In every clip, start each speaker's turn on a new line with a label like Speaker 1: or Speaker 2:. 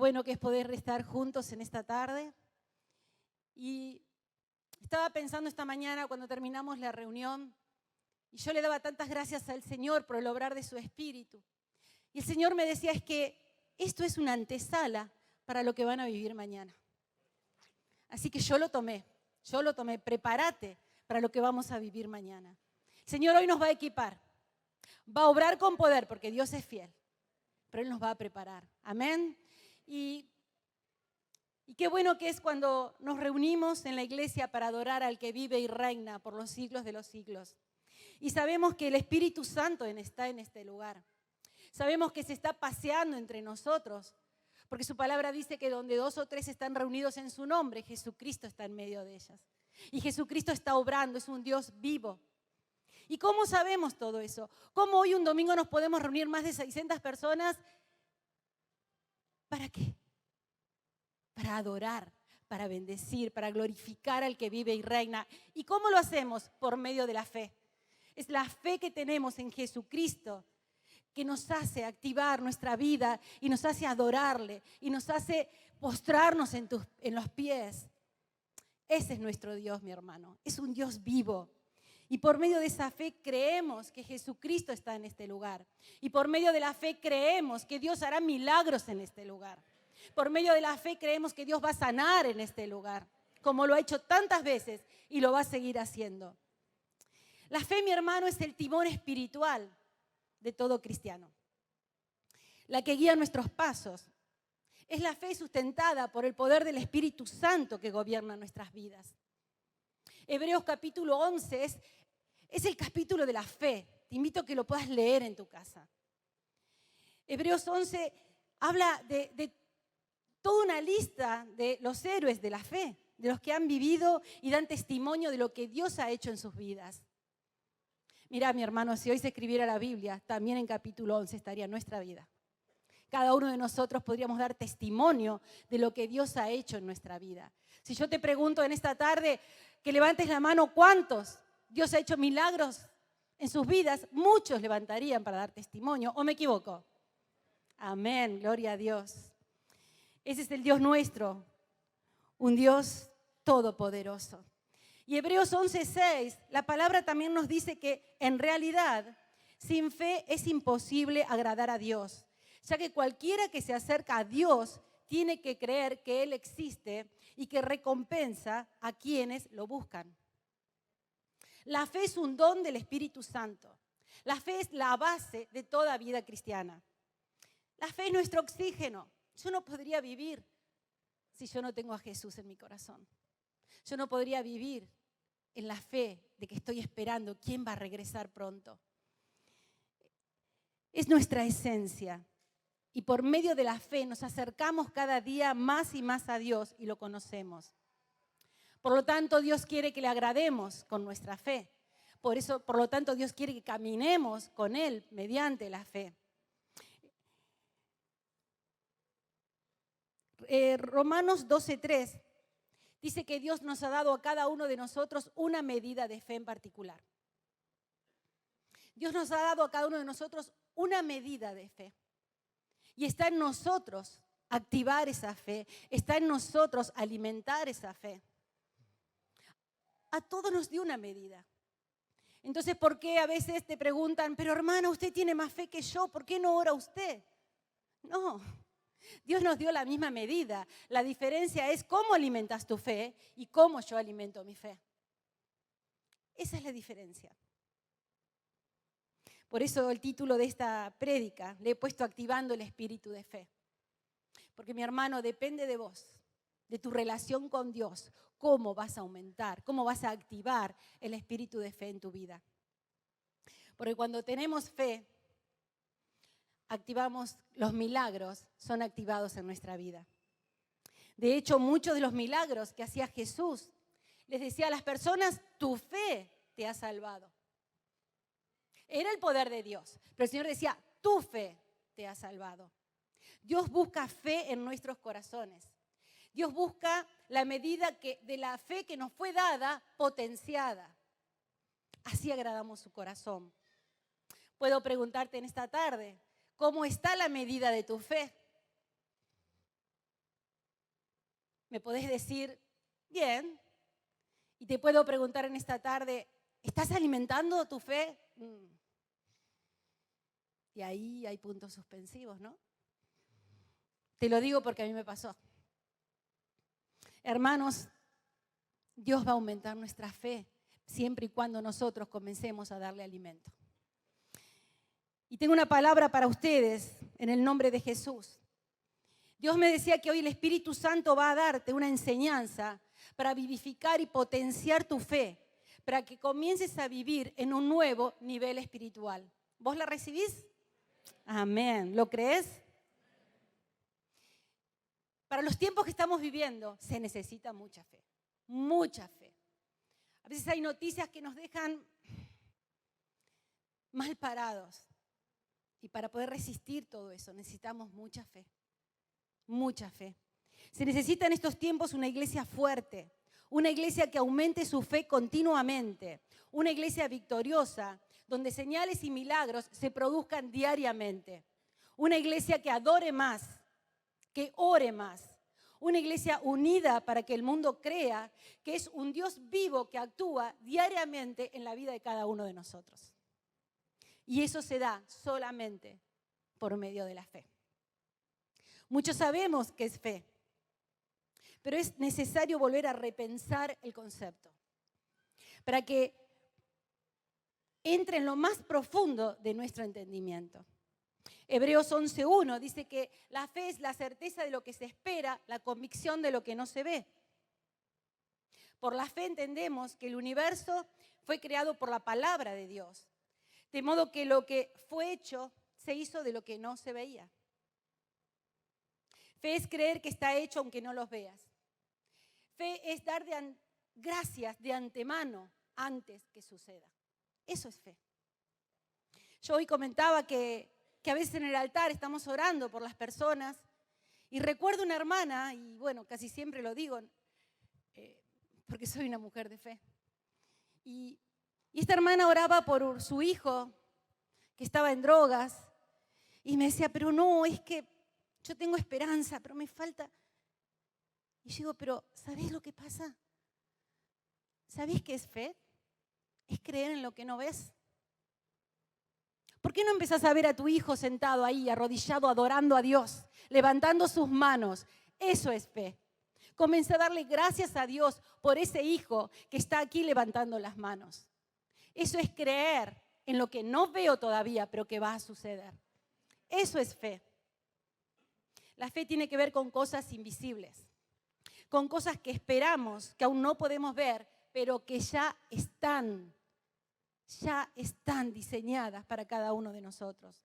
Speaker 1: bueno que es poder estar juntos en esta tarde. Y estaba pensando esta mañana cuando terminamos la reunión, y yo le daba tantas gracias al Señor por el obrar de su Espíritu. Y el Señor me decía, es que esto es una antesala para lo que van a vivir mañana. Así que yo lo tomé, prepárate para lo que vamos a vivir mañana. El Señor hoy nos va a equipar, va a obrar con poder porque Dios es fiel, pero Él nos va a preparar. Amén. Y qué bueno que es cuando nos reunimos en la iglesia para adorar al que vive y reina por los siglos de los siglos. Y sabemos que el Espíritu Santo está en este lugar. Sabemos que se está paseando entre nosotros, porque su palabra dice que donde 2 o 3 están reunidos en su nombre, Jesucristo está en medio de ellas. Y Jesucristo está obrando, es un Dios vivo. ¿Y cómo sabemos todo eso? ¿Cómo hoy un domingo nos podemos reunir más de 600 personas? ¿Para qué? Para adorar, para bendecir, para glorificar al que vive y reina. ¿Y cómo lo hacemos? Por medio de la fe. Es la fe que tenemos en Jesucristo que nos hace activar nuestra vida y nos hace adorarle y nos hace postrarnos en los pies. Ese es nuestro Dios, mi hermano. Es un Dios vivo. Y por medio de esa fe creemos que Jesucristo está en este lugar. Y por medio de la fe creemos que Dios hará milagros en este lugar. Por medio de la fe creemos que Dios va a sanar en este lugar, como lo ha hecho tantas veces y lo va a seguir haciendo. La fe, mi hermano, es el timón espiritual de todo cristiano. La que guía nuestros pasos. Es la fe sustentada por el poder del Espíritu Santo que gobierna nuestras vidas. Hebreos capítulo 11 es el capítulo de la fe. Te invito a que lo puedas leer en tu casa. Hebreos 11 habla de toda una lista de los héroes de la fe, de los que han vivido y dan testimonio de lo que Dios ha hecho en sus vidas. Mira, mi hermano, si hoy se escribiera la Biblia, también en capítulo 11 estaría nuestra vida. Cada uno de nosotros podríamos dar testimonio de lo que Dios ha hecho en nuestra vida. Si yo te pregunto en esta tarde que levantes la mano, ¿cuántos Dios ha hecho milagros en sus vidas? Muchos levantarían para dar testimonio, ¿o me equivoco? Amén, gloria a Dios. Ese es el Dios nuestro, un Dios todopoderoso. Y Hebreos 11:6, la palabra también nos dice que en realidad sin fe es imposible agradar a Dios, ya que cualquiera que se acerca a Dios tiene que creer que Él existe y que recompensa a quienes lo buscan. La fe es un don del Espíritu Santo. La fe es la base de toda vida cristiana. La fe es nuestro oxígeno. Yo no podría vivir si yo no tengo a Jesús en mi corazón. Yo no podría vivir en la fe de que estoy esperando quién va a regresar pronto. Es nuestra esencia. Y por medio de la fe nos acercamos cada día más y más a Dios y lo conocemos. Por lo tanto, Dios quiere que le agrademos con nuestra fe. Por lo tanto, Dios quiere que caminemos con Él mediante la fe. Romanos 12:3 dice que Dios nos ha dado a cada uno de nosotros una medida de fe en particular. Dios nos ha dado a cada uno de nosotros una medida de fe. Y está en nosotros activar esa fe, está en nosotros alimentar esa fe. A todos nos dio una medida. Entonces, ¿por qué a veces te preguntan, pero hermana, usted tiene más fe que yo, ¿por qué no ora usted? No, Dios nos dio la misma medida. La diferencia es cómo alimentas tu fe y cómo yo alimento mi fe. Esa es la diferencia. Por eso el título de esta prédica le he puesto activando el espíritu de fe. Porque mi hermano, depende de vos, de tu relación con Dios, cómo vas a aumentar, cómo vas a activar el espíritu de fe en tu vida. Porque cuando tenemos fe, activamos los milagros, son activados en nuestra vida. De hecho, muchos de los milagros que hacía Jesús, les decía a las personas, tu fe te ha salvado. Era el poder de Dios, pero el Señor decía, tu fe te ha salvado. Dios busca fe en nuestros corazones. Dios busca la medida de la fe que nos fue dada, potenciada. Así agradamos su corazón. Puedo preguntarte en esta tarde, ¿cómo está la medida de tu fe? Me podés decir, bien, y te puedo preguntar en esta tarde, ¿estás alimentando tu fe? Y ahí hay puntos suspensivos, ¿no? Te lo digo porque a mí me pasó. Hermanos, Dios va a aumentar nuestra fe siempre y cuando nosotros comencemos a darle alimento. Y tengo una palabra para ustedes en el nombre de Jesús. Dios me decía que hoy el Espíritu Santo va a darte una enseñanza para vivificar y potenciar tu fe, para que comiences a vivir en un nuevo nivel espiritual. ¿Vos la recibís? Amén. ¿Lo crees? Para los tiempos que estamos viviendo se necesita mucha fe, mucha fe. A veces hay noticias que nos dejan mal parados. Y para poder resistir todo eso necesitamos mucha fe, mucha fe. Se necesita en estos tiempos una iglesia fuerte, una iglesia que aumente su fe continuamente, una iglesia victoriosa, donde señales y milagros se produzcan diariamente. Una iglesia que adore más, que ore más. Una iglesia unida para que el mundo crea que es un Dios vivo que actúa diariamente en la vida de cada uno de nosotros. Y eso se da solamente por medio de la fe. Muchos sabemos que es fe, pero es necesario volver a repensar el concepto para que entre en lo más profundo de nuestro entendimiento. Hebreos 11:1 dice que la fe es la certeza de lo que se espera, la convicción de lo que no se ve. Por la fe entendemos que el universo fue creado por la palabra de Dios, de modo que lo que fue hecho se hizo de lo que no se veía. Fe es creer que está hecho aunque no los veas. Fe es dar gracias de antemano antes que suceda. Eso es fe. Yo hoy comentaba que a veces en el altar estamos orando por las personas y recuerdo una hermana, y bueno, casi siempre lo digo porque soy una mujer de fe. Y esta hermana oraba por su hijo que estaba en drogas y me decía, pero no, es que yo tengo esperanza, pero me falta. Y yo digo, pero ¿sabés lo que pasa? ¿Sabés qué es fe? Es creer en lo que no ves. ¿Por qué no empezás a ver a tu hijo sentado ahí, arrodillado, adorando a Dios, levantando sus manos? Eso es fe. Comencé a darle gracias a Dios por ese hijo que está aquí levantando las manos. Eso es creer en lo que no veo todavía, pero que va a suceder. Eso es fe. La fe tiene que ver con cosas invisibles, con cosas que esperamos, que aún no podemos ver, pero que ya están diseñadas para cada uno de nosotros.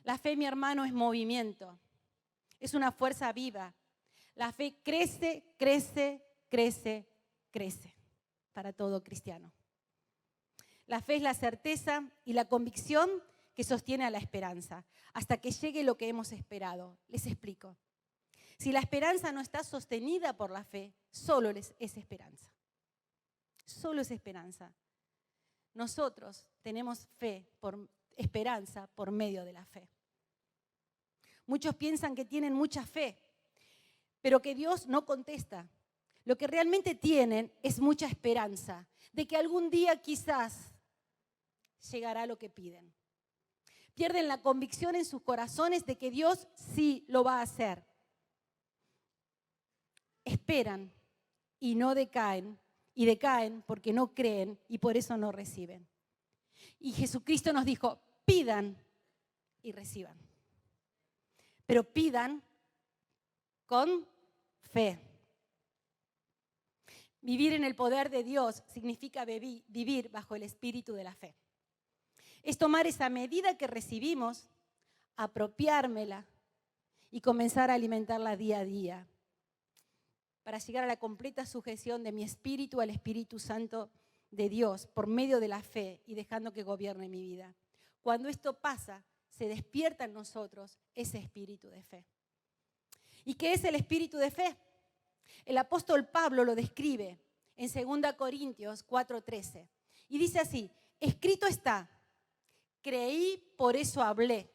Speaker 1: La fe, mi hermano, es movimiento, es una fuerza viva. La fe crece, crece, crece, crece para todo cristiano. La fe es la certeza y la convicción que sostiene a la esperanza, hasta que llegue lo que hemos esperado. Les explico. Si la esperanza no está sostenida por la fe, solo es esperanza. Solo es esperanza. Nosotros tenemos fe, esperanza por medio de la fe. Muchos piensan que tienen mucha fe, pero que Dios no contesta. Lo que realmente tienen es mucha esperanza de que algún día quizás llegará lo que piden. Pierden la convicción en sus corazones de que Dios sí lo va a hacer. Esperan y no decaen, y decaen porque no creen y por eso no reciben. Y Jesucristo nos dijo, pidan y reciban. Pero pidan con fe. Vivir en el poder de Dios significa vivir bajo el espíritu de la fe. Es tomar esa medida que recibimos, apropiármela y comenzar a alimentarla día a día para llegar a la completa sujeción de mi espíritu al Espíritu Santo de Dios por medio de la fe y dejando que gobierne mi vida. Cuando esto pasa, se despierta en nosotros ese espíritu de fe. ¿Y qué es el espíritu de fe? El apóstol Pablo lo describe en 2 Corintios 4:13 y dice así, escrito está, creí, por eso hablé.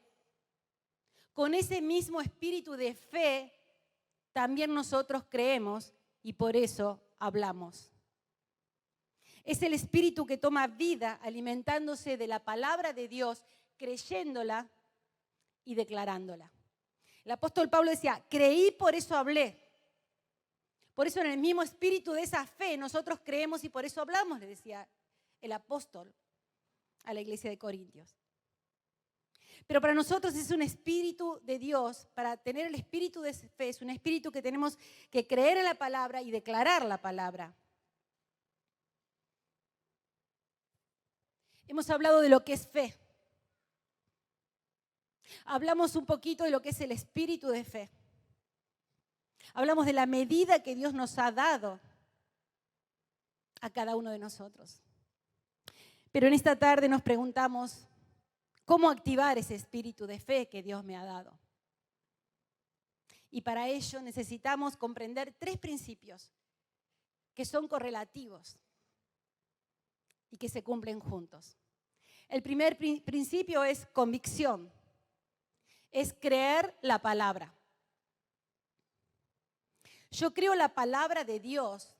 Speaker 1: Con ese mismo espíritu de fe también nosotros creemos y por eso hablamos. Es el espíritu que toma vida alimentándose de la palabra de Dios, creyéndola y declarándola. El apóstol Pablo decía, creí, por eso hablé. Por eso en el mismo espíritu de esa fe nosotros creemos y por eso hablamos, le decía el apóstol a la iglesia de Corintios. Pero para nosotros es un espíritu de Dios, para tener el espíritu de fe, es un espíritu que tenemos que creer en la palabra y declarar la palabra. Hemos hablado de lo que es fe. Hablamos un poquito de lo que es el espíritu de fe. Hablamos de la medida que Dios nos ha dado a cada uno de nosotros. Pero en esta tarde nos preguntamos, ¿cómo activar ese espíritu de fe que Dios me ha dado? Y para ello necesitamos comprender 3 principios que son correlativos y que se cumplen juntos. El primer principio es convicción, es creer la palabra. Yo creo la palabra de Dios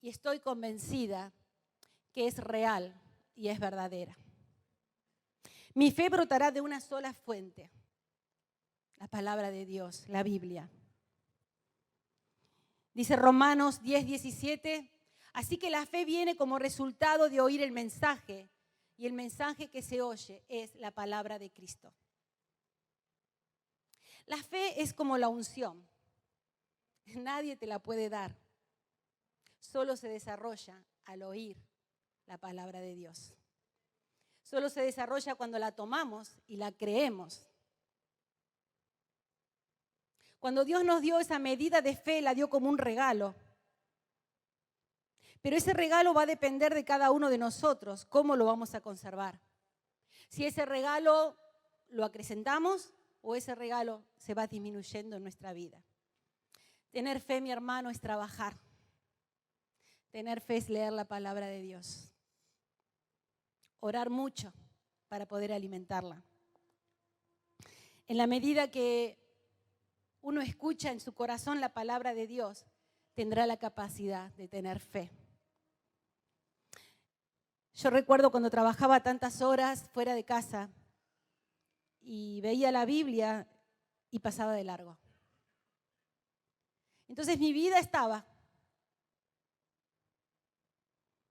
Speaker 1: y estoy convencida que es real y es verdadera. Mi fe brotará de una sola fuente, la palabra de Dios, la Biblia. Dice Romanos 10:17, así que la fe viene como resultado de oír el mensaje, y el mensaje que se oye es la palabra de Cristo. La fe es como la unción. Nadie te la puede dar. Solo se desarrolla al oír la palabra de Dios. Solo se desarrolla cuando la tomamos y la creemos. Cuando Dios nos dio esa medida de fe, la dio como un regalo. Pero ese regalo va a depender de cada uno de nosotros, cómo lo vamos a conservar. Si ese regalo lo acrecentamos o ese regalo se va disminuyendo en nuestra vida. Tener fe, mi hermano, es trabajar. Tener fe es leer la palabra de Dios. Orar mucho para poder alimentarla. En la medida que uno escucha en su corazón la palabra de Dios, tendrá la capacidad de tener fe. Yo recuerdo cuando trabajaba tantas horas fuera de casa y veía la Biblia y pasaba de largo. Entonces mi vida estaba.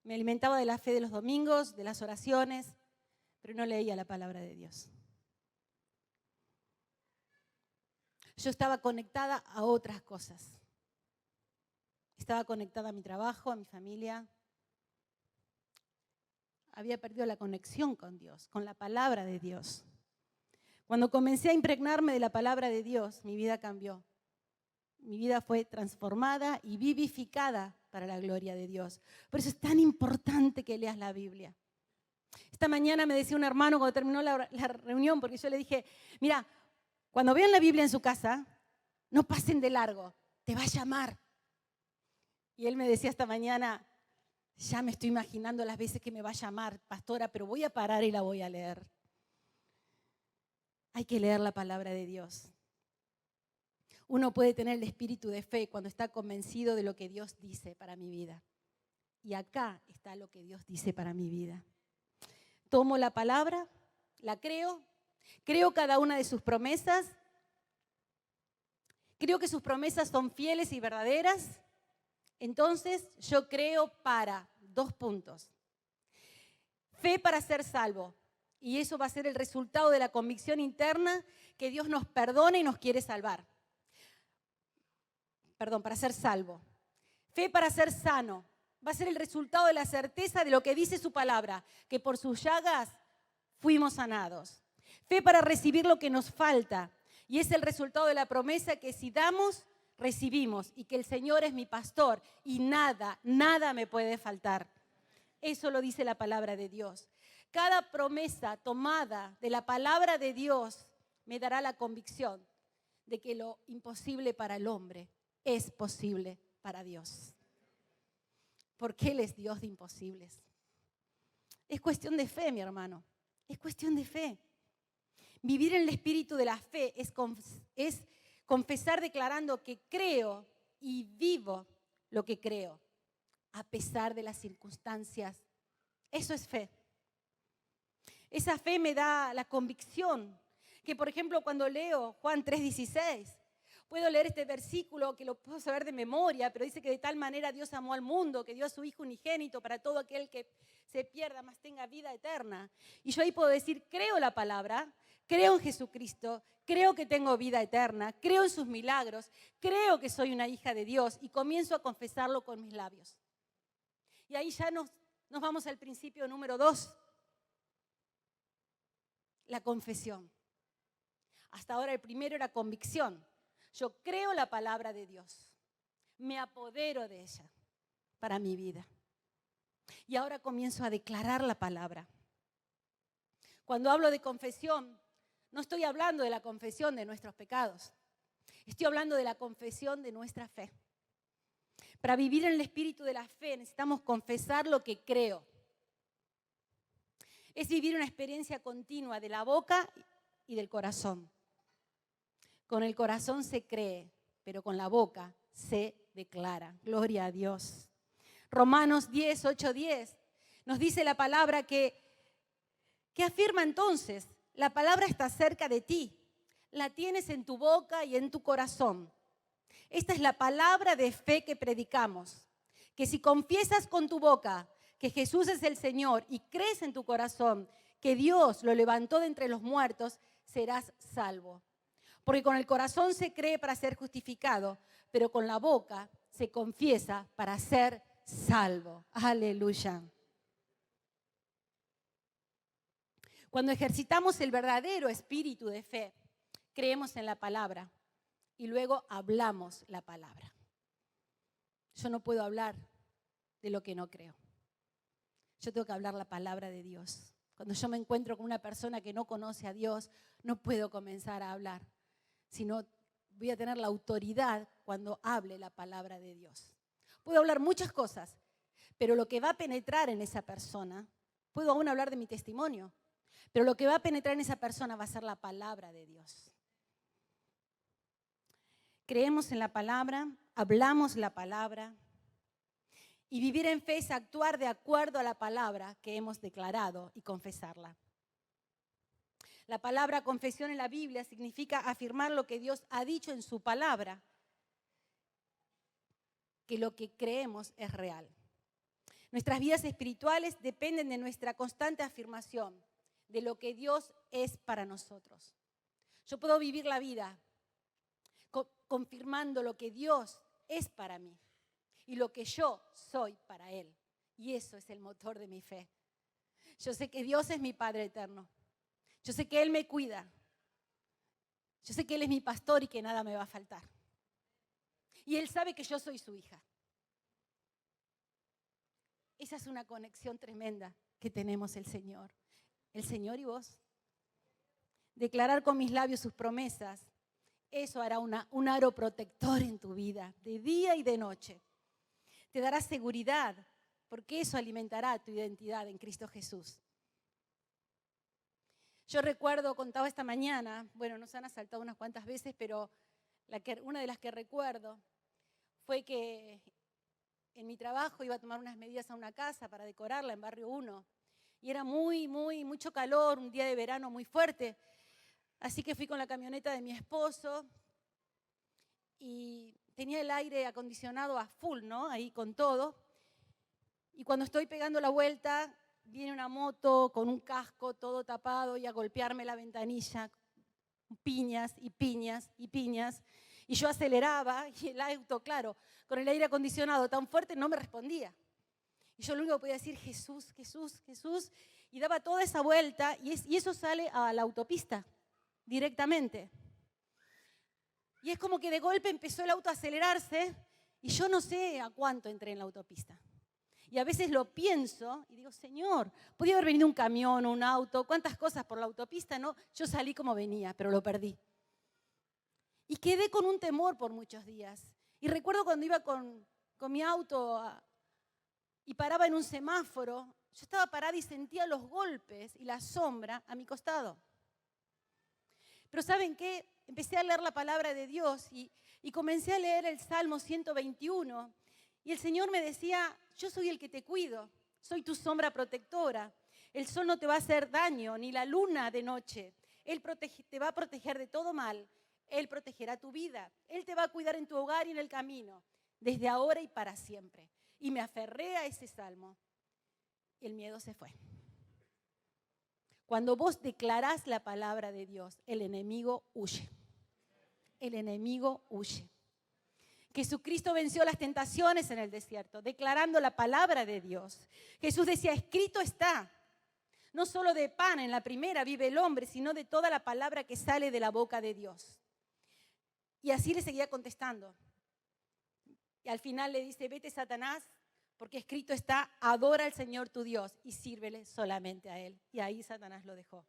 Speaker 1: Me alimentaba de la fe de los domingos, de las oraciones, pero no leía la palabra de Dios. Yo estaba conectada a otras cosas. Estaba conectada a mi trabajo, a mi familia. Había perdido la conexión con Dios, con la palabra de Dios. Cuando comencé a impregnarme de la palabra de Dios, mi vida cambió. Mi vida fue transformada y vivificada para la gloria de Dios. Por eso es tan importante que leas la Biblia. Esta mañana me decía un hermano cuando terminó la reunión, porque yo le dije, mira, cuando vean la Biblia en su casa, no pasen de largo, te va a llamar. Y él me decía esta mañana, ya me estoy imaginando las veces que me va a llamar, pastora, pero voy a parar y la voy a leer. Hay que leer la palabra de Dios. Uno puede tener el espíritu de fe cuando está convencido de lo que Dios dice para mi vida. Y acá está lo que Dios dice para mi vida. Tomo la palabra, la creo cada una de sus promesas, creo que sus promesas son fieles y verdaderas. Entonces yo creo para 2 puntos. Fe para ser salvo. Y eso va a ser el resultado de la convicción interna que Dios nos perdona y nos quiere salvar. Para ser salvo. Fe para ser sano. Va a ser el resultado de la certeza de lo que dice su palabra, que por sus llagas fuimos sanados. Fe para recibir lo que nos falta. Y es el resultado de la promesa que si damos, recibimos. Y que el Señor es mi pastor y nada me puede faltar. Eso lo dice la palabra de Dios. Cada promesa tomada de la palabra de Dios me dará la convicción de que lo imposible para el hombre es posible para Dios. Porque Él es Dios de imposibles. Es cuestión de fe, mi hermano. Es cuestión de fe. Vivir en el espíritu de la fe es Confesar declarando que creo y vivo lo que creo, a pesar de las circunstancias. Eso es fe. Esa fe me da la convicción que, por ejemplo, cuando leo Juan 3:16, puedo leer este versículo que lo puedo saber de memoria, pero dice que de tal manera Dios amó al mundo, que dio a su Hijo unigénito para todo aquel que se pierda, mas tenga vida eterna. Y yo ahí puedo decir, creo la palabra, creo en Jesucristo, creo que tengo vida eterna, creo en sus milagros, creo que soy una hija de Dios y comienzo a confesarlo con mis labios. Y ahí ya nos vamos al principio número 2, la confesión. Hasta ahora el primero era convicción. Yo creo la palabra de Dios, me apodero de ella para mi vida. Y ahora comienzo a declarar la palabra. Cuando hablo de confesión, no estoy hablando de la confesión de nuestros pecados. Estoy hablando de la confesión de nuestra fe. Para vivir en el espíritu de la fe necesitamos confesar lo que creo. Es vivir una experiencia continua de la boca y del corazón. Con el corazón se cree, pero con la boca se declara. Gloria a Dios. Romanos 10:8-10 nos dice la palabra que afirma entonces, la palabra está cerca de ti, la tienes en tu boca y en tu corazón. Esta es la palabra de fe que predicamos, que si confiesas con tu boca que Jesús es el Señor y crees en tu corazón que Dios lo levantó de entre los muertos, serás salvo. Porque con el corazón se cree para ser justificado, pero con la boca se confiesa para ser salvo. Aleluya. Cuando ejercitamos el verdadero espíritu de fe, creemos en la palabra y luego hablamos la palabra. Yo no puedo hablar de lo que no creo. Yo tengo que hablar la palabra de Dios. Cuando yo me encuentro con una persona que no conoce a Dios, no puedo comenzar a hablar, sino voy a tener la autoridad cuando hable la palabra de Dios. Puedo hablar muchas cosas, pero lo que va a penetrar en esa persona, puedo aún hablar de mi testimonio, pero lo que va a penetrar en esa persona va a ser la palabra de Dios. Creemos en la palabra, hablamos la palabra, y vivir en fe es actuar de acuerdo a la palabra que hemos declarado y confesarla. La palabra confesión en la Biblia significa afirmar lo que Dios ha dicho en su palabra, que lo que creemos es real. Nuestras vidas espirituales dependen de nuestra constante afirmación de lo que Dios es para nosotros. Yo puedo vivir la vida confirmando lo que Dios es para mí y lo que yo soy para Él. Y eso es el motor de mi fe. Yo sé que Dios es mi Padre eterno. Yo sé que Él me cuida. Yo sé que Él es mi pastor y que nada me va a faltar. Y Él sabe que yo soy su hija. Esa es una conexión tremenda que tenemos el Señor y vos. Declarar con mis labios sus promesas, eso hará un aro protector en tu vida, de día y de noche. Te dará seguridad, porque eso alimentará tu identidad en Cristo Jesús. Yo recuerdo, contaba esta mañana, bueno, nos han asaltado unas cuantas veces, pero una de las que recuerdo fue que en mi trabajo iba a tomar unas medidas a una casa para decorarla en Barrio 1. Y era mucho calor, un día de verano muy fuerte. Así que fui con la camioneta de mi esposo y tenía el aire acondicionado a full, ¿no? Ahí con todo. Y cuando estoy pegando la vuelta, viene una moto con un casco todo tapado y a golpearme la ventanilla, piñas y piñas y piñas. Y yo aceleraba y el auto, claro, con el aire acondicionado tan fuerte no me respondía. Y yo lo único que podía decir, Jesús, Jesús, Jesús. Y daba toda esa vuelta y eso sale a la autopista directamente. Y es como que de golpe empezó el auto a acelerarse y yo no sé a cuánto entré en la autopista. Y a veces lo pienso y digo, Señor, podía haber venido un camión o un auto, cuántas cosas por la autopista, ¿no? Yo salí como venía, pero lo perdí. Y quedé con un temor por muchos días. Y recuerdo cuando iba con mi auto y paraba en un semáforo, yo estaba parada y sentía los golpes y la sombra a mi costado. Pero ¿saben qué? empecé a leer la palabra de Dios y comencé a leer el Salmo 121. Y el Señor me decía, yo soy el que te cuido, soy tu sombra protectora. El sol no te va a hacer daño, ni la luna de noche. Él te va a proteger de todo mal. Él protegerá tu vida. Él te va a cuidar en tu hogar y en el camino, desde ahora y para siempre. Y me aferré a ese salmo. Y el miedo se fue. Cuando vos declarás la palabra de Dios, el enemigo huye. El enemigo huye. Jesucristo venció las tentaciones en el desierto, declarando la palabra de Dios. Jesús decía, escrito está. No solo de pan en la primera vive el hombre, sino de toda la palabra que sale de la boca de Dios. Y así le seguía contestando. Y al final le dice, vete Satanás, porque escrito está, adora al Señor tu Dios y sírvele solamente a Él. Y ahí Satanás lo dejó.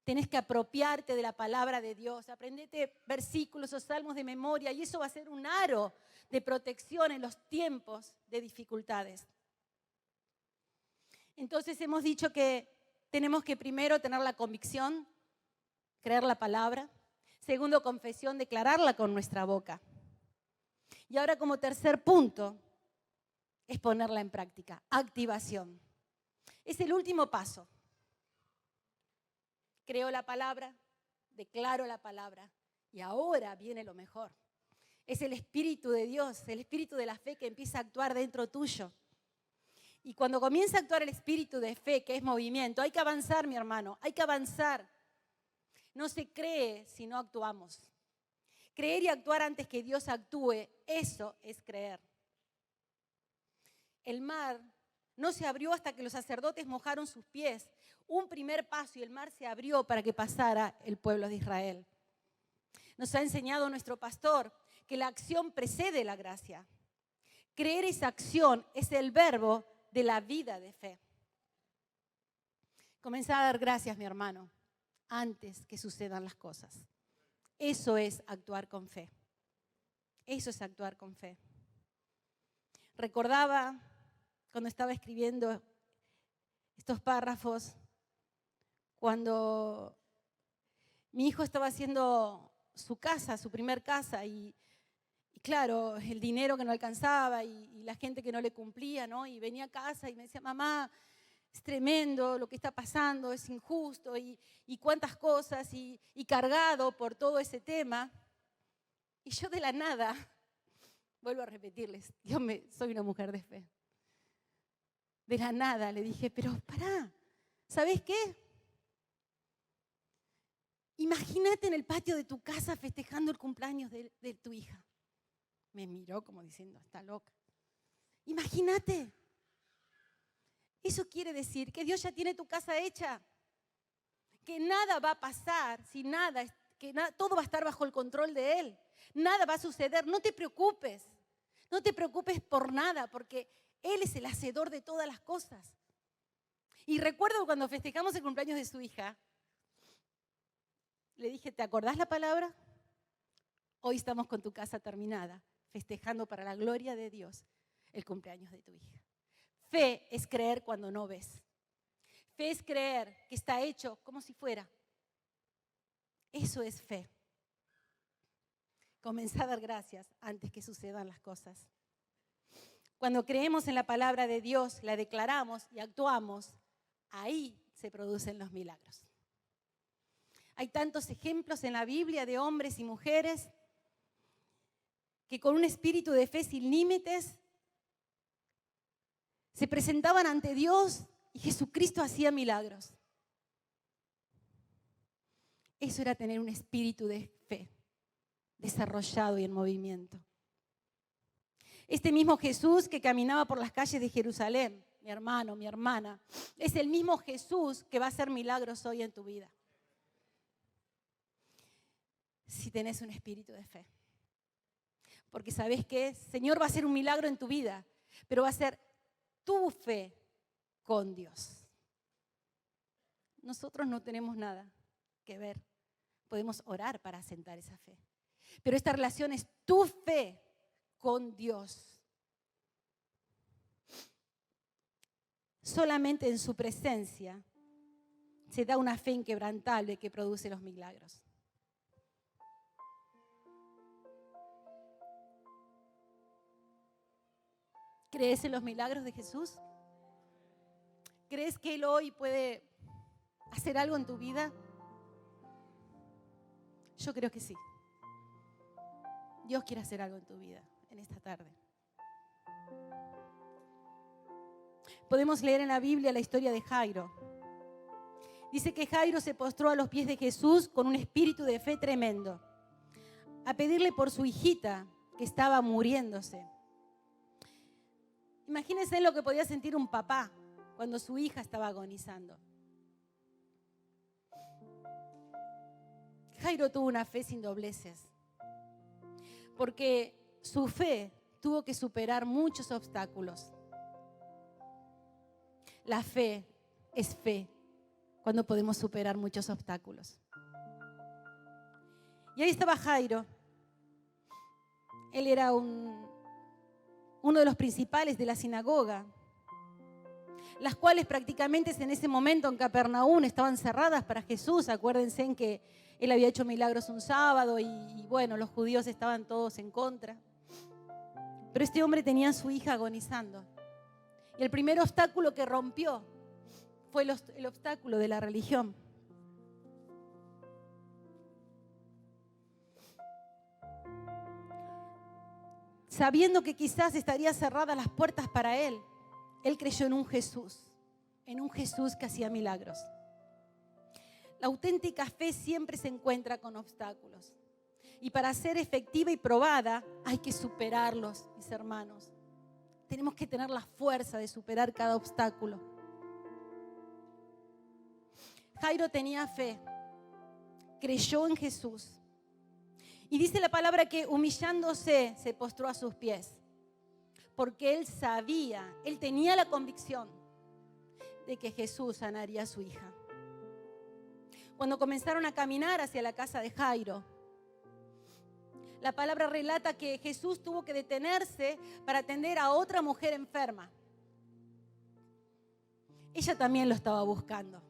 Speaker 1: Tenés que apropiarte de la palabra de Dios, aprendete versículos o salmos de memoria y eso va a ser un aro de protección en los tiempos de dificultades. Entonces hemos dicho que tenemos que primero tener la convicción, creer la palabra. Segundo, confesión, declararla con nuestra boca. Y ahora como tercer punto es ponerla en práctica, activación. Es el último paso. Creo la palabra, declaro la palabra y ahora viene lo mejor. Es el Espíritu de Dios, el Espíritu de la fe que empieza a actuar dentro tuyo. Y cuando comienza a actuar el Espíritu de fe, que es movimiento, hay que avanzar, mi hermano, hay que avanzar. No se cree si no actuamos. Creer y actuar antes que Dios actúe, eso es creer. El mar no se abrió hasta que los sacerdotes mojaron sus pies. Un primer paso y el mar se abrió para que pasara el pueblo de Israel. Nos ha enseñado nuestro pastor que la acción precede la gracia. Creer esa acción es el verbo de la vida de fe. Comenzá a dar gracias, mi hermano, antes que sucedan las cosas. Eso es actuar con fe. Eso es actuar con fe. Recordaba cuando estaba escribiendo estos párrafos, cuando mi hijo estaba haciendo su casa, su primer casa, y claro, el dinero que no alcanzaba y la gente que no le cumplía, ¿no? Y venía a casa y me decía, mamá, es tremendo lo que está pasando, es injusto y cuántas cosas y cargado por todo ese tema. Y yo de la nada, vuelvo a repetirles, soy una mujer de fe. De la nada le dije, pero pará, ¿sabés qué? Imagínate en el patio de tu casa festejando el cumpleaños de tu hija. Me miró como diciendo, está loca. Imagínate. Eso quiere decir que Dios ya tiene tu casa hecha. Que nada va a pasar, todo va a estar bajo el control de Él. Nada va a suceder, no te preocupes. No te preocupes por nada, porque Él es el hacedor de todas las cosas. Y recuerdo cuando festejamos el cumpleaños de su hija, le dije, ¿te acordás la palabra? Hoy estamos con tu casa terminada, festejando para la gloria de Dios el cumpleaños de tu hija. Fe es creer cuando no ves. Fe es creer que está hecho como si fuera. Eso es fe. Comenzá a dar gracias antes que sucedan las cosas. Cuando creemos en la palabra de Dios, la declaramos y actuamos, ahí se producen los milagros. Hay tantos ejemplos en la Biblia de hombres y mujeres que con un espíritu de fe sin límites se presentaban ante Dios y Jesucristo hacía milagros. Eso era tener un espíritu de fe desarrollado y en movimiento. Este mismo Jesús que caminaba por las calles de Jerusalén, mi hermano, mi hermana, es el mismo Jesús que va a hacer milagros hoy en tu vida. Si tenés un espíritu de fe. Porque ¿sabés qué? Señor va a hacer un milagro en tu vida, pero va a ser tu fe con Dios. Nosotros no tenemos nada que ver. Podemos orar para asentar esa fe. Pero esta relación es tu fe con Dios. Solamente en su presencia se da una fe inquebrantable que produce los milagros. ¿Crees en los milagros de Jesús? ¿Crees que Él hoy puede hacer algo en tu vida? Yo creo que sí. Dios quiere hacer algo en tu vida en esta tarde. Podemos leer en la Biblia la historia de Jairo. Dice que Jairo se postró a los pies de Jesús con un espíritu de fe tremendo, a pedirle por su hijita que estaba muriéndose. Imagínense lo que podía sentir un papá cuando su hija estaba agonizando. Jairo tuvo una fe sin dobleces, porque su fe tuvo que superar muchos obstáculos. La fe es fe cuando podemos superar muchos obstáculos. Y ahí estaba Jairo. Él era uno de los principales de la sinagoga, las cuales prácticamente en ese momento en Capernaum estaban cerradas para Jesús. Acuérdense en que Él había hecho milagros un sábado y bueno, los judíos estaban todos en contra. Pero este hombre tenía a su hija agonizando. Y el primer obstáculo que rompió fue el obstáculo de la religión. Sabiendo que quizás estarían cerradas las puertas para él, él creyó en un Jesús que hacía milagros. La auténtica fe siempre se encuentra con obstáculos. Y para ser efectiva y probada hay que superarlos, mis hermanos. Tenemos que tener la fuerza de superar cada obstáculo. Jairo tenía fe, creyó en Jesús. Y dice la palabra que humillándose se postró a sus pies. Porque él sabía, él tenía la convicción de que Jesús sanaría a su hija. Cuando comenzaron a caminar hacia la casa de Jairo, la palabra relata que Jesús tuvo que detenerse para atender a otra mujer enferma. Ella también lo estaba buscando.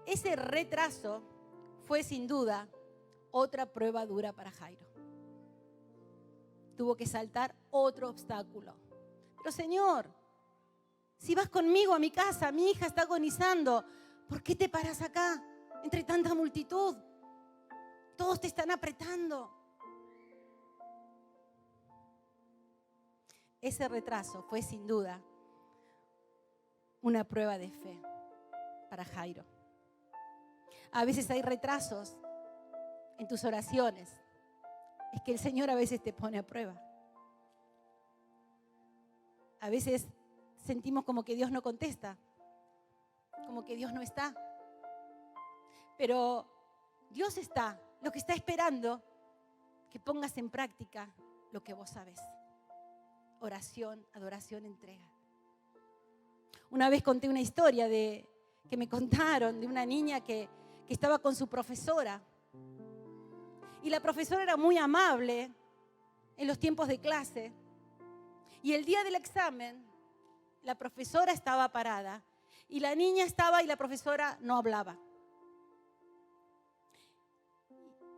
Speaker 1: Ese retraso fue sin duda otra prueba dura para Jairo. Tuvo que saltar otro obstáculo. Pero Señor, si vas conmigo a mi casa, mi hija está agonizando, ¿por qué te paras acá entre tanta multitud? Todos te están apretando. Ese retraso fue sin duda una prueba de fe para Jairo. A veces hay retrasos en tus oraciones. Es que el Señor a veces te pone a prueba. A veces sentimos como que Dios no contesta, como que Dios no está. Pero Dios está. Lo que está esperando que pongas en práctica lo que vos sabés. Oración, adoración, entrega. Una vez conté una historia que me contaron de una niña que estaba con su profesora. Y la profesora era muy amable en los tiempos de clase. Y el día del examen, la profesora estaba parada. Y la niña estaba y la profesora no hablaba.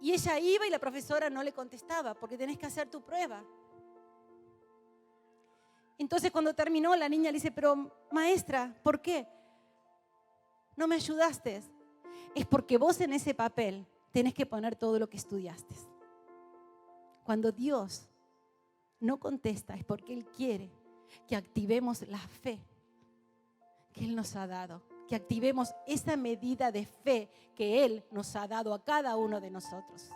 Speaker 1: Y ella iba y la profesora no le contestaba porque tenés que hacer tu prueba. Entonces cuando terminó la niña le dice, pero maestra, ¿por qué? ¿No me ayudaste? Es porque vos en ese papel tenés que poner todo lo que estudiaste. Cuando Dios no contesta es porque Él quiere que activemos la fe que Él nos ha dado. Que activemos esa medida de fe que Él nos ha dado a cada uno de nosotros.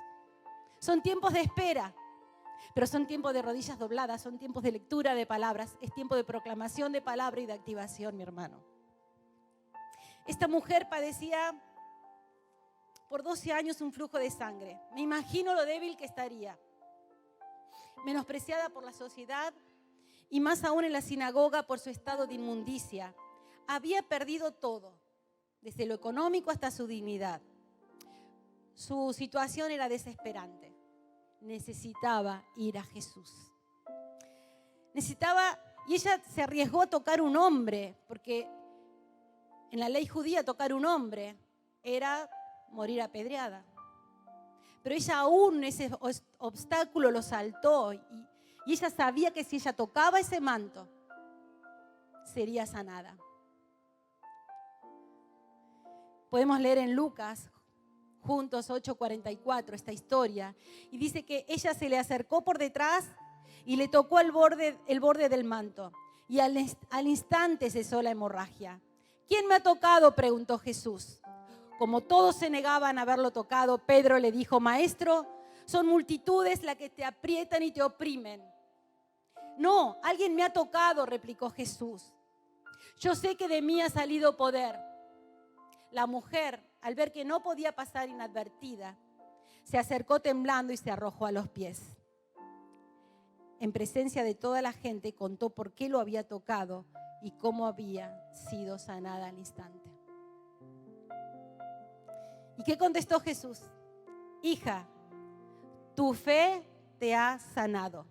Speaker 1: Son tiempos de espera, pero son tiempos de rodillas dobladas, son tiempos de lectura de palabras, es tiempo de proclamación de palabra y de activación, mi hermano. Esta mujer padecía por 12 años un flujo de sangre. Me imagino lo débil que estaría. Menospreciada por la sociedad y más aún en la sinagoga por su estado de inmundicia. Había perdido todo, desde lo económico hasta su dignidad. Su situación era desesperante. Necesitaba ir a Jesús. Y ella se arriesgó a tocar un hombre, porque En la ley judía tocar un hombre era morir apedreada. Pero ella aún ese obstáculo lo saltó y ella sabía que si ella tocaba ese manto, sería sanada. Podemos leer en Lucas juntos 8:44 esta historia y dice que ella se le acercó por detrás y le tocó el borde del manto y al instante cesó la hemorragia. ¿Quién me ha tocado?, preguntó Jesús. Como todos se negaban a haberlo tocado, Pedro le dijo: Maestro, son multitudes las que te aprietan y te oprimen. No, alguien me ha tocado, replicó Jesús. Yo sé que de mí ha salido poder. La mujer, al ver que no podía pasar inadvertida, se acercó temblando y se arrojó a los pies. En presencia de toda la gente contó por qué lo había tocado y cómo había sido sanada al instante. ¿Y qué contestó Jesús? Hija, tu fe te ha sanado.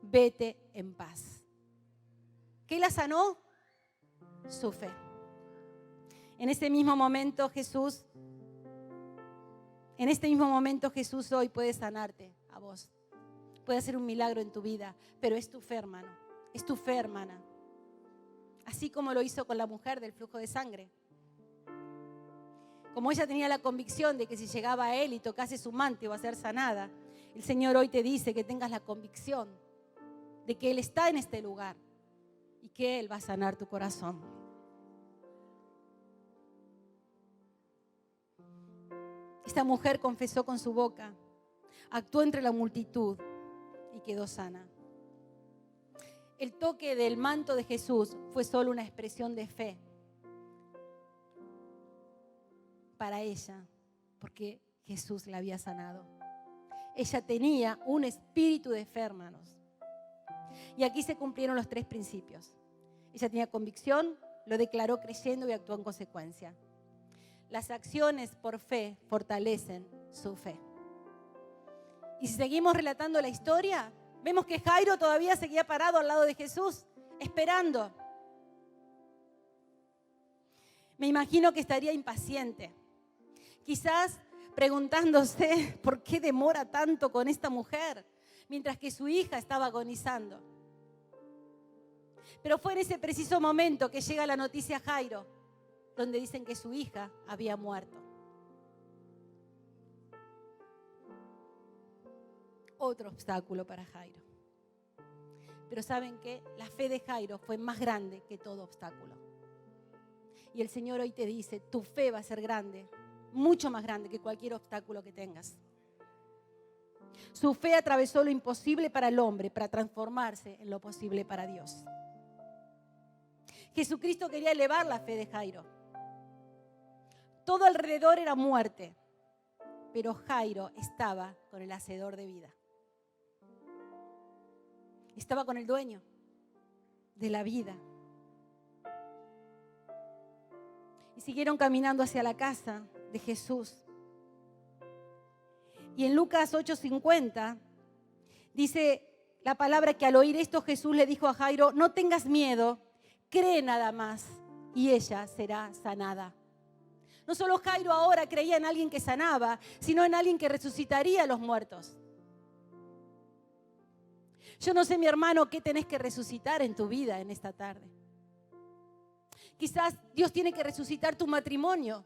Speaker 1: Vete en paz. ¿Qué la sanó? Su fe. En este mismo momento Jesús hoy puede sanarte a vos. Puede hacer un milagro en tu vida, pero es tu fe, hermano. Es tu fe, hermana. Así como lo hizo con la mujer del flujo de sangre. Como ella tenía la convicción de que si llegaba a él y tocase su manto iba a ser sanada, el Señor hoy te dice que tengas la convicción de que Él está en este lugar y que Él va a sanar tu corazón. Esta mujer confesó con su boca, actuó entre la multitud y quedó sana. El toque del manto de Jesús fue solo una expresión de fe para ella, porque Jesús la había sanado. Ella tenía un espíritu de fe, hermanos. Y aquí se cumplieron los 3 principios. Ella tenía convicción, lo declaró creyendo y actuó en consecuencia. Las acciones por fe fortalecen su fe. Y si seguimos relatando la historia, vemos que Jairo todavía seguía parado al lado de Jesús, esperando. Me imagino que estaría impaciente. Quizás preguntándose por qué demora tanto con esta mujer, mientras que su hija estaba agonizando. Pero fue en ese preciso momento que llega la noticia a Jairo, donde dicen que su hija había muerto. Otro obstáculo para Jairo. Pero ¿saben qué? La fe de Jairo fue más grande que todo obstáculo. Y el Señor hoy te dice, tu fe va a ser grande, mucho más grande que cualquier obstáculo que tengas. Su fe atravesó lo imposible para el hombre para transformarse en lo posible para Dios. Jesucristo quería elevar la fe de Jairo. Todo alrededor era muerte, pero Jairo estaba con el hacedor de vida. Estaba con el dueño de la vida. Y siguieron caminando hacia la casa de Jesús. Y en Lucas 8:50 dice la palabra que al oír esto Jesús le dijo a Jairo, no tengas miedo, cree nada más y ella será sanada. No solo Jairo ahora creía en alguien que sanaba, sino en alguien que resucitaría a los muertos. Yo no sé, mi hermano, qué tenés que resucitar en tu vida en esta tarde. Quizás Dios tiene que resucitar tu matrimonio.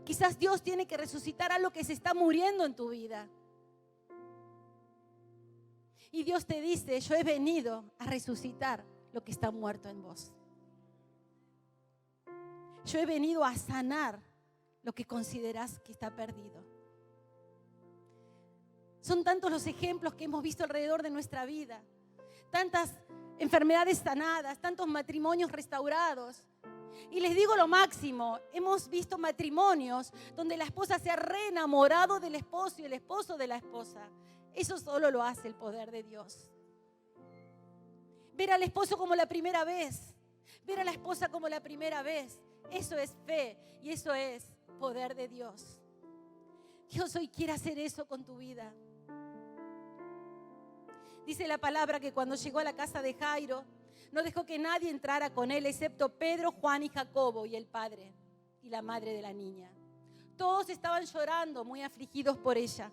Speaker 1: Quizás Dios tiene que resucitar algo que se está muriendo en tu vida. Y Dios te dice, yo he venido a resucitar lo que está muerto en vos. Yo he venido a sanar lo que considerás que está perdido. Son tantos los ejemplos que hemos visto alrededor de nuestra vida. Tantas enfermedades sanadas, tantos matrimonios restaurados. Y les digo lo máximo, hemos visto matrimonios donde la esposa se ha reenamorado del esposo y el esposo de la esposa. Eso solo lo hace el poder de Dios. Ver al esposo como la primera vez, ver a la esposa como la primera vez, eso es fe y eso es poder de Dios. Dios hoy quiere hacer eso con tu vida. Dice la palabra que cuando llegó a la casa de Jairo, No dejó que nadie entrara con él, excepto Pedro, Juan y Jacobo y el padre y la madre de la niña. Todos estaban llorando, muy afligidos por ella.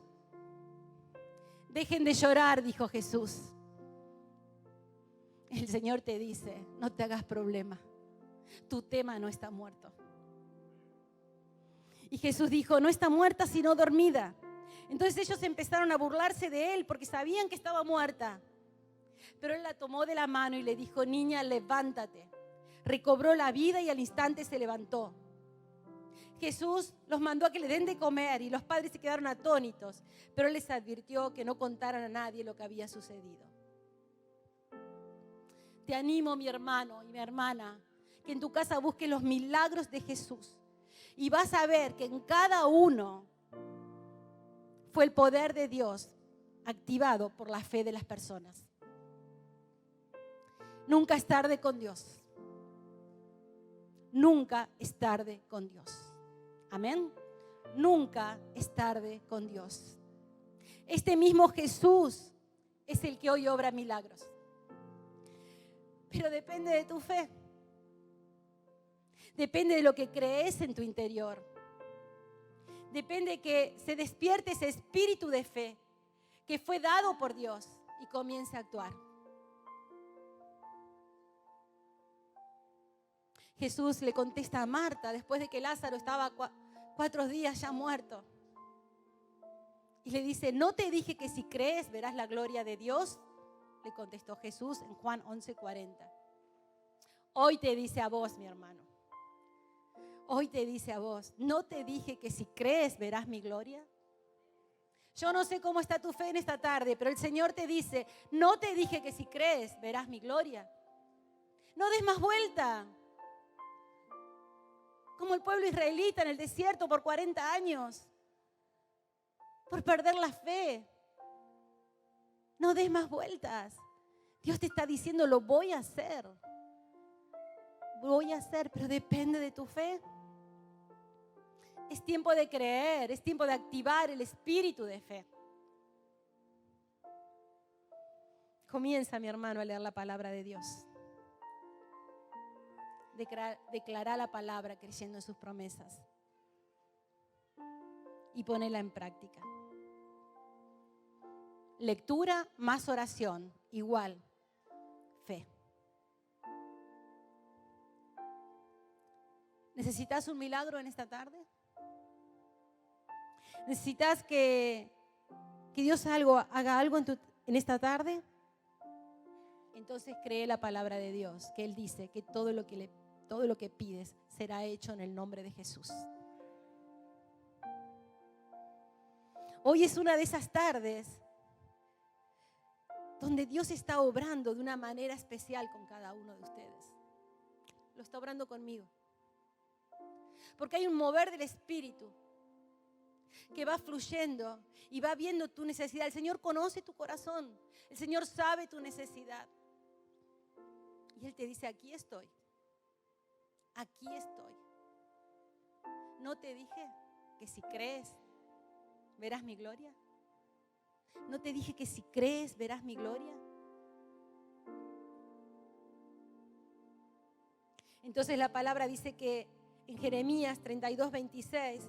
Speaker 1: Dejen de llorar, dijo Jesús. El Señor te dice, no te hagas problema. Tu tema no está muerto. Y Jesús dijo, no está muerta sino dormida. Entonces ellos empezaron a burlarse de él porque sabían que estaba muerta. Pero él la tomó de la mano y le dijo, niña, levántate. Recobró la vida y al instante se levantó. Jesús los mandó a que le den de comer y los padres se quedaron atónitos, pero él les advirtió que no contaran a nadie lo que había sucedido. Te animo, mi hermano y mi hermana, que en tu casa busques los milagros de Jesús y vas a ver que en cada uno fue el poder de Dios activado por la fe de las personas. Nunca es tarde con Dios. Nunca es tarde con Dios. Amén. Nunca es tarde con Dios. Este mismo Jesús es el que hoy obra milagros. Pero depende de tu fe. Depende de lo que crees en tu interior. Depende que se despierte ese espíritu de fe que fue dado por Dios y comience a actuar. Jesús le contesta a Marta después de que Lázaro estaba 4 días ya muerto. Y le dice, ¿no te dije que si crees verás la gloria de Dios? Le contestó Jesús en Juan 11:40. Hoy te dice a vos, mi hermano. Hoy te dice a vos, ¿no te dije que si crees verás mi gloria? Yo no sé cómo está tu fe en esta tarde, pero el Señor te dice, ¿no te dije que si crees verás mi gloria? No des más vuelta. Como el pueblo israelita en el desierto por 40 años. Por perder la fe. No des más vueltas. Dios te está diciendo, lo voy a hacer. Voy a hacer, pero depende de tu fe. Es tiempo de creer, es tiempo de activar el espíritu de fe. Comienza, mi hermano, a leer la palabra de Dios. Declara la palabra creyendo en sus promesas. Y ponela en práctica. Lectura más oración, igual fe. ¿Necesitas un milagro en esta tarde? ¿Necesitas que Dios haga algo en esta tarde? Entonces cree la palabra de Dios, que Él dice que todo lo que pides será hecho en el nombre de Jesús. Hoy es una de esas tardes donde Dios está obrando de una manera especial con cada uno de ustedes. Lo está obrando conmigo. Porque hay un mover del Espíritu que va fluyendo y va viendo tu necesidad. El Señor conoce tu corazón. El Señor sabe tu necesidad. Y Él te dice, aquí estoy. Aquí estoy. ¿No te dije que si crees verás mi gloria? ¿No te dije que si crees verás mi gloria? Entonces la palabra dice que en Jeremías 32:26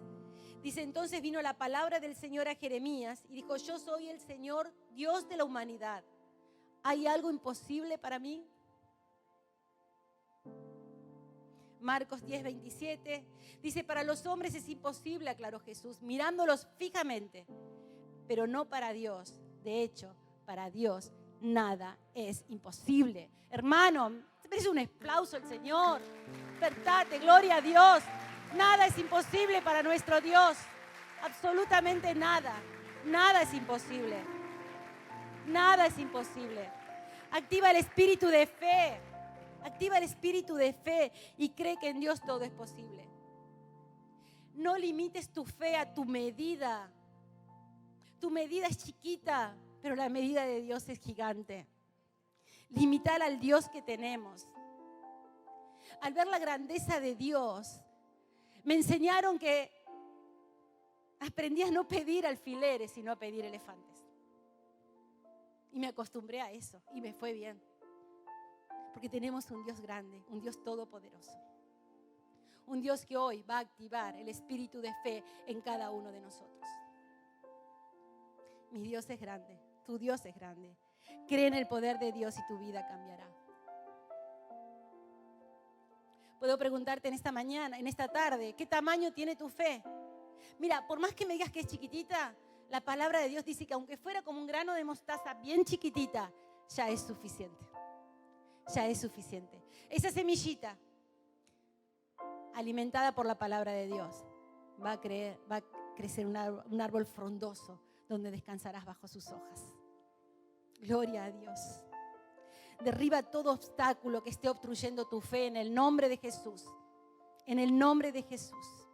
Speaker 1: dice, entonces vino la palabra del Señor a Jeremías y dijo, yo soy el Señor, Dios de la humanidad. ¿Hay algo imposible para mí? Marcos 10:27 dice, para los hombres es imposible, aclaró Jesús, mirándolos fijamente, pero no para Dios. De hecho, para Dios nada es imposible. Hermano, te merece un aplauso al Señor. Despertate, gloria a Dios. Nada es imposible para nuestro Dios. Absolutamente nada. Nada es imposible. Nada es imposible. Activa el espíritu de fe. Activa el espíritu de fe y cree que en Dios todo es posible. No limites tu fe a tu medida. Tu medida es chiquita, pero la medida de Dios es gigante. Limitar al Dios que tenemos. Al ver la grandeza de Dios, me enseñaron que aprendí a no pedir alfileres, sino a pedir elefantes. Y me acostumbré a eso y me fue bien. Porque tenemos un Dios grande, un Dios todopoderoso. Un Dios que hoy va a activar el espíritu de fe en cada uno de nosotros. Mi Dios es grande, tu Dios es grande. Cree en el poder de Dios y tu vida cambiará. Puedo preguntarte en esta mañana, en esta tarde, ¿qué tamaño tiene tu fe? Mira, por más que me digas que es chiquitita, la palabra de Dios dice que aunque fuera como un grano de mostaza bien chiquitita, ya es suficiente. Ya es suficiente. Esa semillita, alimentada por la palabra de Dios, va a crecer un árbol frondoso donde descansarás bajo sus hojas. Gloria a Dios. Derriba todo obstáculo que esté obstruyendo tu fe en el nombre de Jesús. En el nombre de Jesús.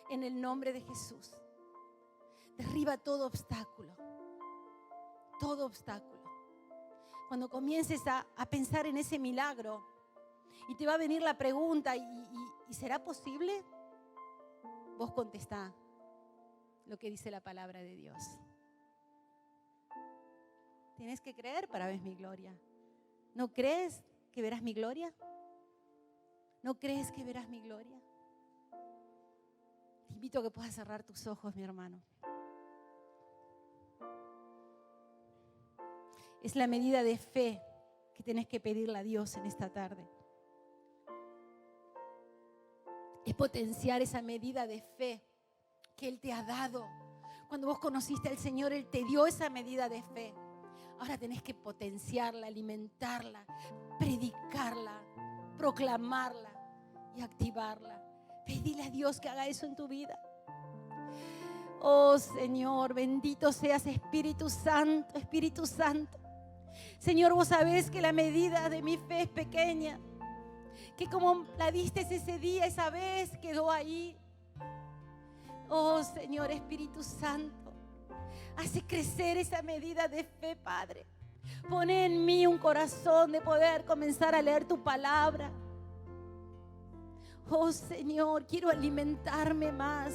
Speaker 1: En el nombre de Jesús. Derriba todo obstáculo. Todo obstáculo. Cuando comiences a pensar en ese milagro y te va a venir la pregunta, ¿y será posible? Vos contestá lo que dice la palabra de Dios. Tienes que creer para ver mi gloria. ¿No crees que verás mi gloria? ¿No crees que verás mi gloria? Te invito a que puedas cerrar tus ojos, mi hermano. Es la medida de fe que tenés que pedirle a Dios en esta tarde. Es potenciar esa medida de fe que Él te ha dado. Cuando vos conociste al Señor, Él te dio esa medida de fe. Ahora tenés que potenciarla, alimentarla, predicarla, proclamarla y activarla. Pedile a Dios que haga eso en tu vida. Oh Señor, bendito seas Espíritu Santo, Espíritu Santo. Señor, vos sabés que la medida de mi fe es pequeña, que como la diste ese día, esa vez, quedó ahí. Oh Señor, Espíritu Santo, hace crecer esa medida de fe, Padre. Pone en mí un corazón de poder comenzar a leer tu palabra. Oh Señor, quiero alimentarme más.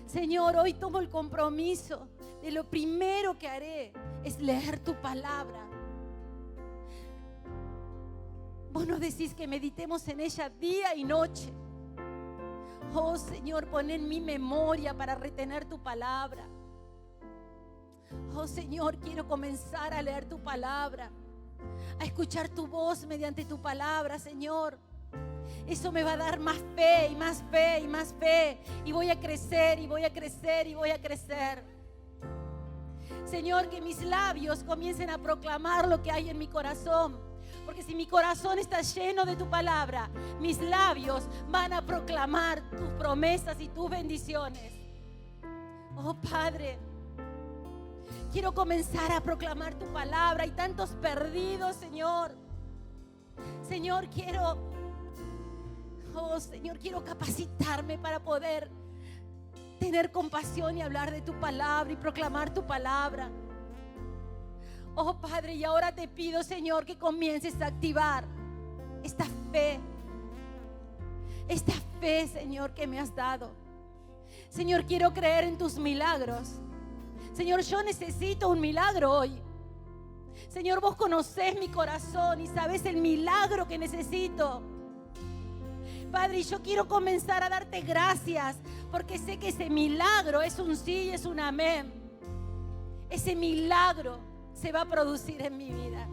Speaker 1: Señor, hoy tomo el compromiso de lo primero que haré es leer tu palabra. Vos nos decís que meditemos en ella día y noche. Oh Señor, pon en mi memoria para retener tu palabra. Oh Señor, quiero comenzar a leer tu palabra, a escuchar tu voz mediante tu palabra, Señor. Eso me va a dar más fe y más fe y más fe. Y voy a crecer y voy a crecer y voy a crecer. Señor, que mis labios comiencen a proclamar lo que hay en mi corazón. Porque si mi corazón está lleno de tu palabra, mis labios van a proclamar tus promesas y tus bendiciones. Oh Padre, quiero comenzar a proclamar tu palabra. Hay tantos perdidos, Señor. Señor, quiero capacitarme para poder tener compasión y hablar de tu palabra y proclamar tu palabra. Oh Padre, y ahora te pido, Señor, que comiences a activar esta fe, Señor, que me has dado. Señor, quiero creer en tus milagros. Señor, yo necesito un milagro hoy. Señor, vos conocés mi corazón y sabés el milagro que necesito. Padre, y yo quiero comenzar a darte gracias porque sé que ese milagro es un sí y es un amén. Ese milagro se va a producir en mi vida.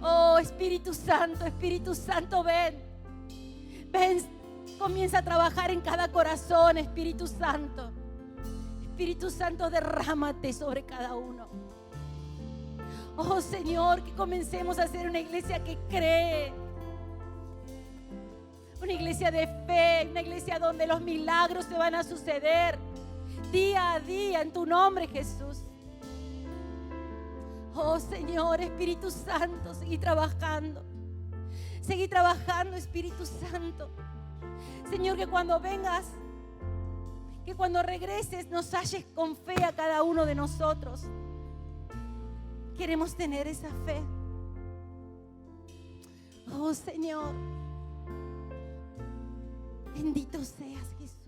Speaker 1: Oh, Espíritu Santo, ven. Ven, comienza a trabajar en cada corazón, Espíritu Santo. Espíritu Santo, derrámate sobre cada uno. Oh, Señor, que comencemos a ser una iglesia que cree. Una iglesia de fe, una iglesia donde los milagros se van a suceder día a día en tu nombre, Jesús. Oh Señor, Espíritu Santo, seguí trabajando. Seguí trabajando, Espíritu Santo. Señor, que cuando vengas, que cuando regreses nos halles con fe a cada uno de nosotros. Queremos tener esa fe. Oh Señor, bendito seas, Jesús.